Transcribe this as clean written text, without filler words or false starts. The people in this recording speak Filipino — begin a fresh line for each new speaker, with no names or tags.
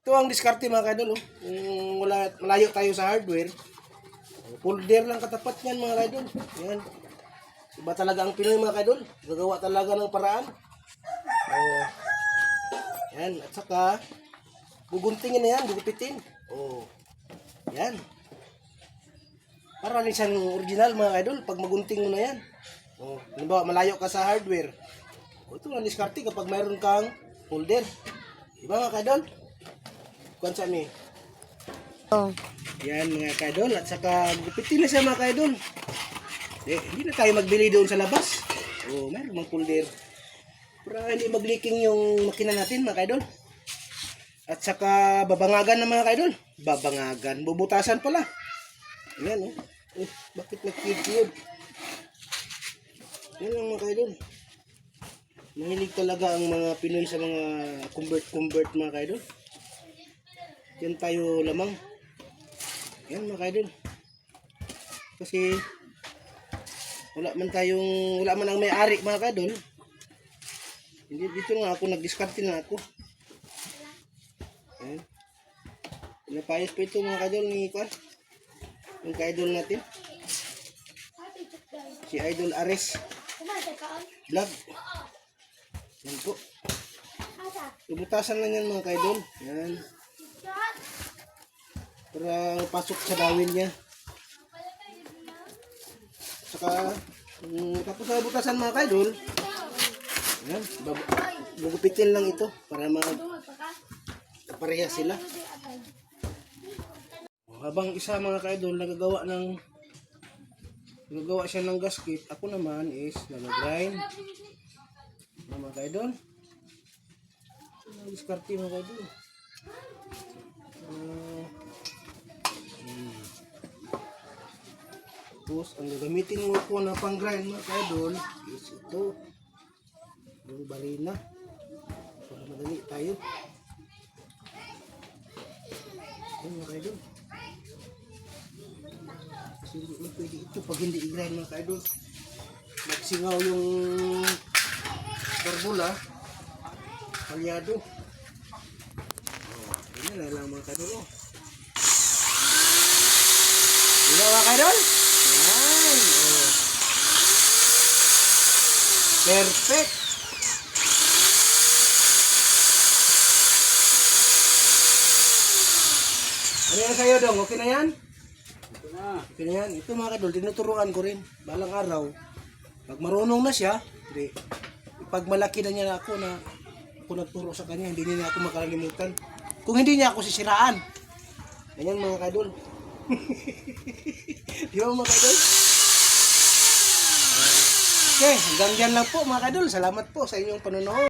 Ito ang diskarte mga kaidol. Oh. Kung malayo tayo sa hardware, folder lang katapat niyan mga kaidol. Yan. Iba talaga ang Pinoy mga kaidol. Gagawa talaga ng paraan. Oh. Yan. At saka, guguntingin na yan, gugupitin. Oh. Yan. Para rin siyang original mga kaidol pag magunting mo na yan. Oh. Halimbawa, malayo ka sa hardware. Oh, ito ang diskarte kapag mayroon kang folder. Diba mga kaidol? Kuhan sa amin.
Oh.
Yan mga kaidol. At saka gupitin na siya mga kaidol. Hindi na tayo magbili doon sa labas. Oh, mayroon mang folder. Para hindi mag-leaking yung makina natin mga kaidol. At saka babangagan na mga kaidol. Babangagan. Bubutasan pala. Ayan oh. Bakit nag-kid-kid? Yan lang mga kaidol. Mahilig talaga ang mga Pinoy sa mga convert mga kaidol. Yan tayo lamang. Yan mga kaidol. Kasi wala man ang may-ari mga kaidol. Hindi dito nga ako nag-discarte na ako. Yan. Pinapayos pa ito mga kaidol ni Kwan. Yung ka-idol natin. Si Idol Ares Vlog. Yan po. Ibutasan lang yan mga kaidol. Yan. Para pasok sa dawin niya. Saka tapos sa butasan mga kaidol. Yan. Gugupitin lang ito para pareha sila. Habang isa mga kaidol nagagawa siya ng gasket, ako naman is nag-grind. Mga kaidol. Diskarte mga kaidol. Tapos ang gagamitin mo po na pang-grind mga kaidol is ito. Yung balina. Para madali tayo. Ayan mga kaidol. Kasi hindi pwede ito pag hindi i-grind mga kaidol. Magsingaw yung barbula. Kalyado. Ganyan na lang mga kaidol. Hindi mga kaidol? Yan. Perfect. Ano yan sa'yo dong? Okay na yan? Okay na yan. Ito mga kaidol, tinuturuan ko rin. Balang araw, pag marunong na siya, pag malaki na niya ako na ako nagturo sa kanya, hindi niya ako makalimutan. Kung hindi niya ako sisiraan. Ganyan mga kaidol. Di ba mga kaidol? Okay, hanggang dyan lang po mga kaidol. Salamat po sa inyong panonood.